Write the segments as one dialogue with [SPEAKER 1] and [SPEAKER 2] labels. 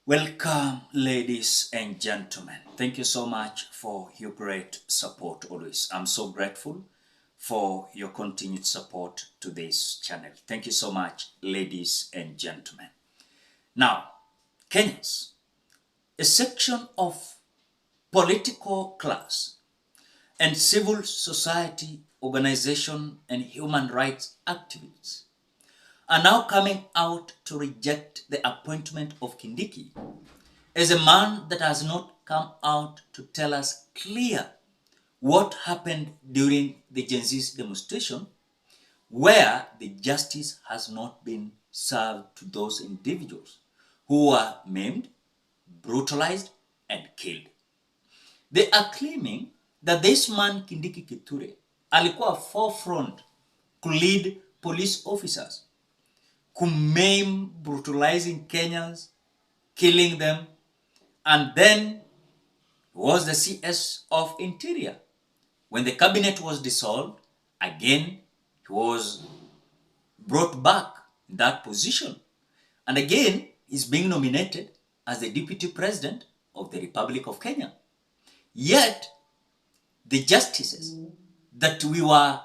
[SPEAKER 1] Welcome, ladies and gentlemen. Thank you so much for your great support always. I'm so grateful for your continued support to this channel. Thank you so much, ladies and gentlemen. Now, Kenyans, a section of political class and civil society organization and human rights activists are now coming out to reject the appointment of Kindiki as a man that has not come out to tell us clear what happened during the Gen Z's demonstration, where the justice has not been served to those individuals who were maimed, brutalized, and killed. They are claiming that this man Kindiki Kithure alikuwa forefront to lead police officers, maim, brutalizing Kenyans, killing them, and then was the CS of Interior. When the cabinet was dissolved, again he was brought back in that position. And again, he's being nominated as the Deputy President of the Republic of Kenya. Yet, the justices that we were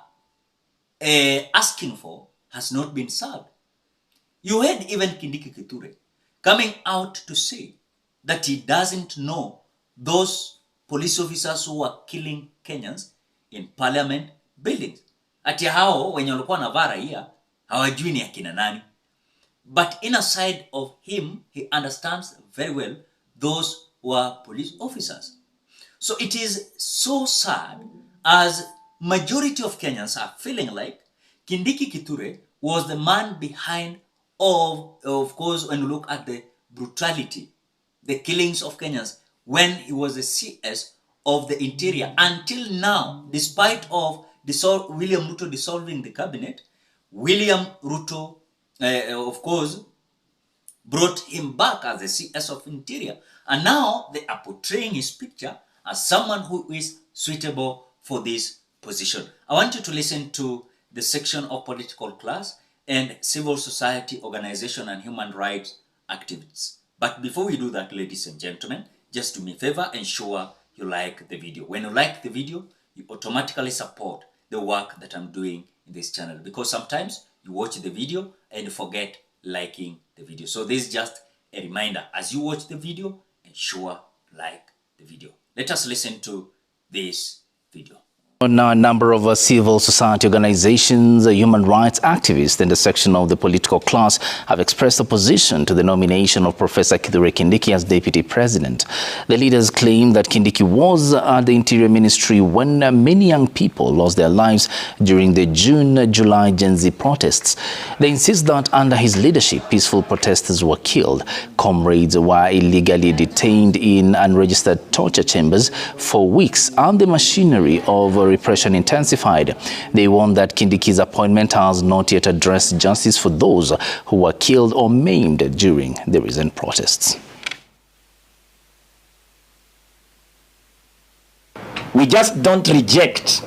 [SPEAKER 1] asking for has not been served. You heard even Kindiki Kithure coming out to say that he doesn't know those police officers who were killing Kenyans in parliament buildings. Ati hao wenye walikuwa wanavaa raia hawajui ni akina nani. But inside of him, he understands very well those who are police officers. So it is so sad as majority of Kenyans are feeling like Kindiki Kithure was the man behind of course, when you look at the brutality, the killings of Kenyans, when he was the CS of the Interior. Until now, despite of William Ruto dissolving the cabinet, William Ruto, of course, brought him back as the CS of Interior. And now they are portraying his picture as someone who is suitable for this position. I want you to listen to the section of political class and civil society organization and human rights activists. But before we do that, ladies and gentlemen, just do me a favor, ensure you like the video. When you like the video, you automatically support the work that I'm doing in this channel, because sometimes you watch the video and forget liking the video. So this is just a reminder. As you watch the video, ensure like the video. Let us listen to this video.
[SPEAKER 2] Now, a number of civil society organizations, human rights activists, and a section of the political class have expressed opposition to the nomination of Professor Kithure Kindiki as Deputy President. The leaders claim that Kindiki was at the Interior Ministry when many young people lost their lives during the June-July Gen Z protests. They insist that under his leadership, peaceful protesters were killed, comrades were illegally detained in unregistered torture chambers for weeks, and the machinery of repression intensified. They warn that Kindiki's appointment has not yet addressed justice for those who were killed or maimed during the recent protests.
[SPEAKER 3] We just don't reject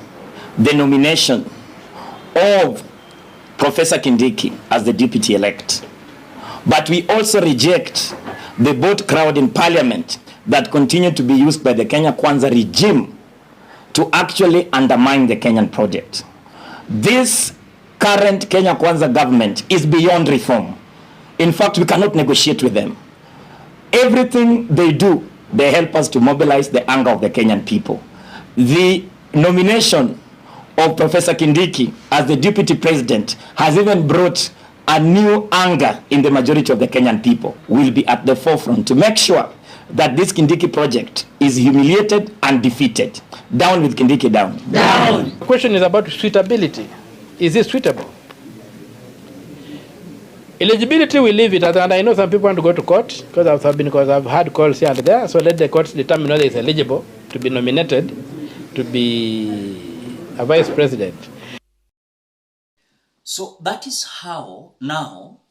[SPEAKER 3] the nomination of Professor Kindiki as the deputy-elect, but we also reject the vote crowd in parliament that continue to be used by the Kenya Kwanza regime to actually undermine the Kenyan project. This current Kenya Kwanza government is beyond reform. In fact, we cannot negotiate with them. Everything they do, they help us to mobilize the anger of the Kenyan people. The nomination of Professor Kindiki as the deputy president has even brought a new anger in the majority of the Kenyan people. We'll be at the forefront to make sure that this Kindiki project is humiliated and defeated. Down with Kindiki, down.
[SPEAKER 4] Down. The question is about suitability. Is it suitable? Eligibility, we leave it. And I know some people want to go to court because I've had calls here and there. So let the courts determine whether it's eligible to be nominated to be a vice president.
[SPEAKER 1] So that is how now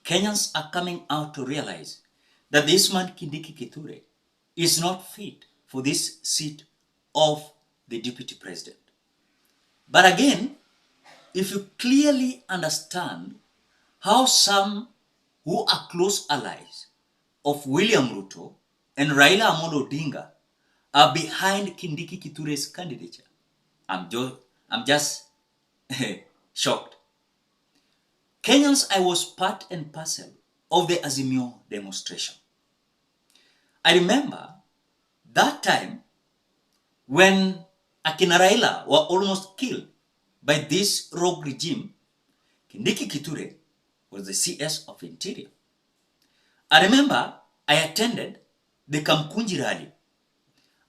[SPEAKER 1] Kenyans are coming out to realize that this man Kindiki Kithure is not fit for this seat of the deputy president. But again, if you clearly understand how some who are close allies of William Ruto and Raila Amolo Odinga are behind Kindiki Kithure's candidature. I'm just shocked. Kenyans, I was part and parcel of the Azimio demonstration. I remember that time when Akina Raila were almost killed by this rogue regime. Kindiki Kithure was the CS of Interior. I remember I attended the Kamkunji rally.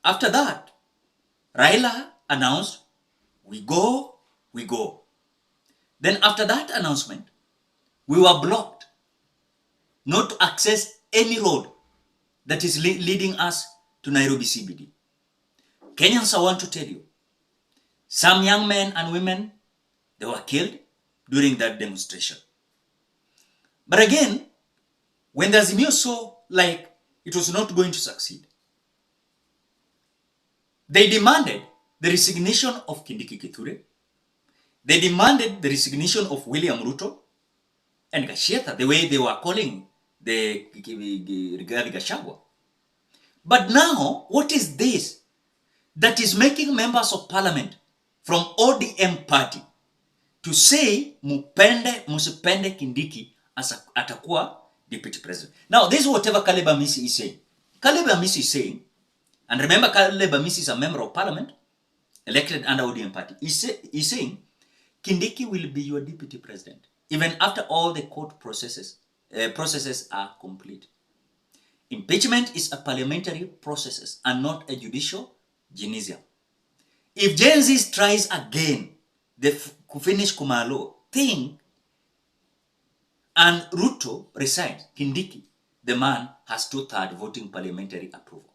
[SPEAKER 1] After that, Raila announced, we go, we go. Then after that announcement, we were blocked not to access any road that is leading us to Nairobi CBD. Kenyans, I want to tell you, some young men and women, they were killed during that demonstration. But again, when the Azimio saw like it was not going to succeed, they demanded the resignation of Kindiki Kithure. They demanded the resignation of William Ruto and Gacheta, the way they were calling the Rigathi Gachagua. But now, what is this that is making members of parliament from ODM party to say musipende Kindiki as atakuwa deputy president? Now, this is whatever Caleb Amisi is saying. Caleb Amisi is saying, and remember Caleb Amisi is a member of parliament elected under ODM party. He's saying, Kindiki will be your deputy president, even after all the court processes are complete. Impeachment is a parliamentary process and not a judicial gymnasium. If Gen Z tries again, the finish Kumalo thing, and Ruto resigns, Kindiki, the man has 2/3 voting parliamentary approval.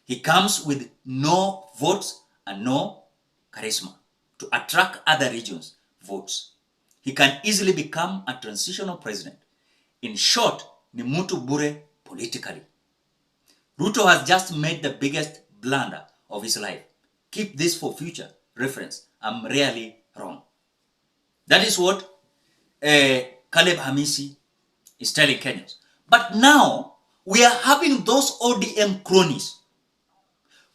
[SPEAKER 1] He comes with no votes and no charisma to attract other regions' votes. He can easily become a transitional president. In short, ni mtu bure politically. Ruto has just made the biggest blunder of his life. Keep this for future reference. I'm really wrong. That is what Caleb Hamisi is telling Kenyans. But now, we are having those ODM cronies.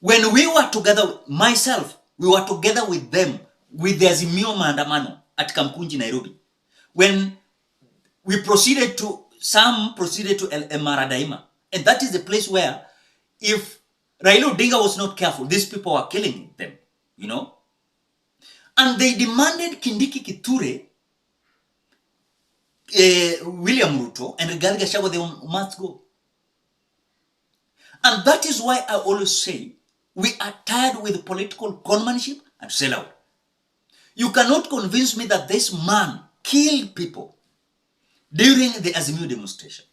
[SPEAKER 1] When we were together, myself, we were together with them, with the Azimio Maandamano at Kamkunji, Nairobi. When we proceeded to, some proceeded to El Maradaima. And that is the place where, if Raila Odinga was not careful, these people were killing them, you know. And they demanded Kindiki Kithure, William Ruto, and Rigathi Gachagua, they must go. And that is why I always say, we are tired with political conmanship and sellout. You cannot convince me that this man killed people during the Azimio demonstration.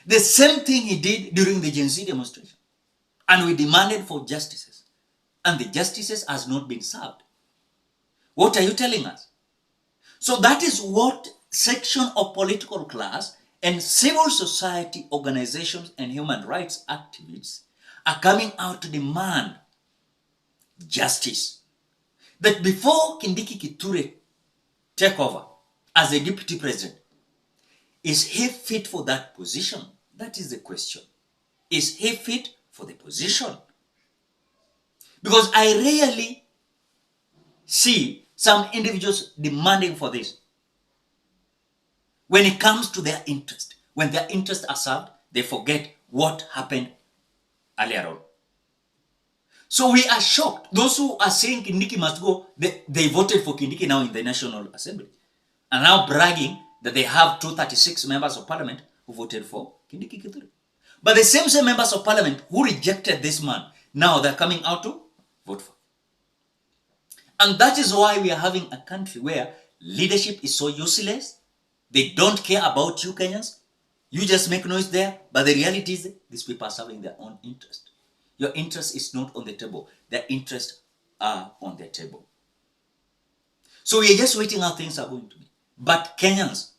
[SPEAKER 1] The same thing he did during the Gen Z demonstration. And we demanded for justices. And the justices has not been served. What are you telling us? So that is what section of political class and civil society organizations and human rights activists are coming out to demand justice. That before Kindiki Kithure take over as a deputy president, is he fit for that position? That is the question. Is he fit for the position? Because I rarely see some individuals demanding for this. When it comes to their interest, when their interests are served, they forget what happened earlier on. So we are shocked. Those who are saying Kindiki must go, they voted for Kindiki now in the National Assembly. And now bragging that they have 236 members of parliament who voted for Kindiki Kithure. But the same members of parliament who rejected this man, now they're coming out to vote for. And that is why we are having a country where leadership is so useless. They don't care about you Kenyans. You just make noise there. But the reality is these people are serving their own interest. Your interest is not on the table. Their interests are on the table. So we are just waiting how things are going to be. But Kenyans,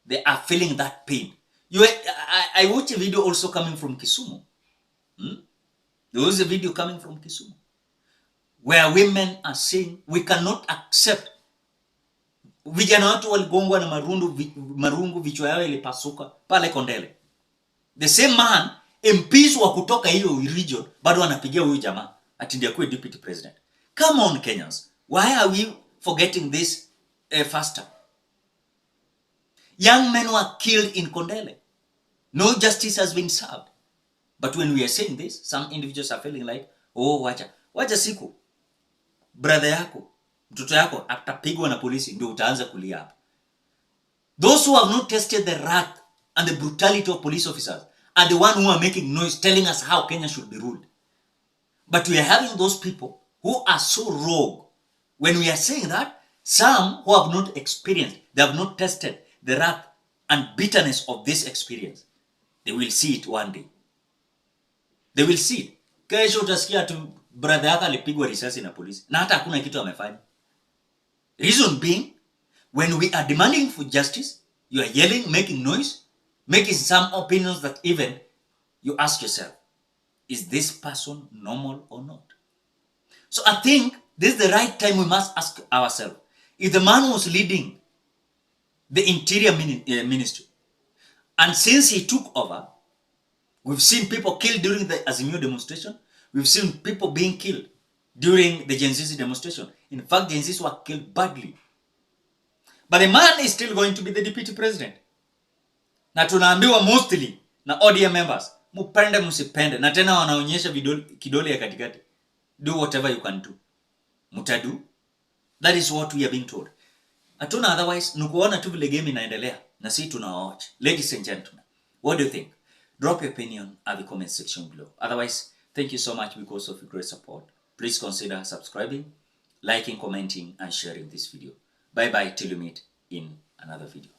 [SPEAKER 1] they are feeling that pain. I watched a video also coming from Kisumu. There was a video coming from Kisumu where women are saying, we cannot accept Vijana watu waligongwa na marungu, vichwa yao ilipasuka pale Kondele. The same man, MPs wa kutoka hiyo region bado wanapigia huyu jamaa ati ndiye kuwe deputy president. Come on Kenyans, why are we forgetting this faster? Young men were killed in Kondele. No justice has been served. But when we are saying this, some individuals are feeling like, oh, wacha siku brother yako, mtoto yako atapigwa na polisi ndio utaanza kulia hapa. Those who have not tested the wrath and the brutality of police officers are the one who are making noise, telling us how Kenya should be ruled. But we are having those people who are so rogue. When we are saying that, some who have not experienced, they have not tested the wrath and bitterness of this experience, they will see it one day. They will see it. Kesho utasikia tu brother yako alipigwa risasi na polisi na hata hakuna kitu amefanya. Reason being, when we are demanding for justice, you are yelling, making noise, making some opinions that even you ask yourself, is this person normal or not? So I think this is the right time we must ask ourselves, if the man was leading the interior ministry, and since he took over, we've seen people killed during the Azimio demonstration. We've seen people being killed during the Gen Z demonstration. In fact, Gen Zs were killed badly. But the man is still going to be the deputy president. Na tunaambiwa mostly na ODM members, mupende musipende, na tena wanaonyesha kidole ya katikati. Do whatever you can do. Mutadu. That is what we are being told. Hatuna otherwise, nukuona tu vile game inaendelea na si tunawatch. Ladies and gentlemen, what do you think? Drop your opinion at the comment section below. Otherwise, thank you so much because of your great support. Please consider subscribing, liking, commenting, and sharing this video. Bye bye till you meet in another video.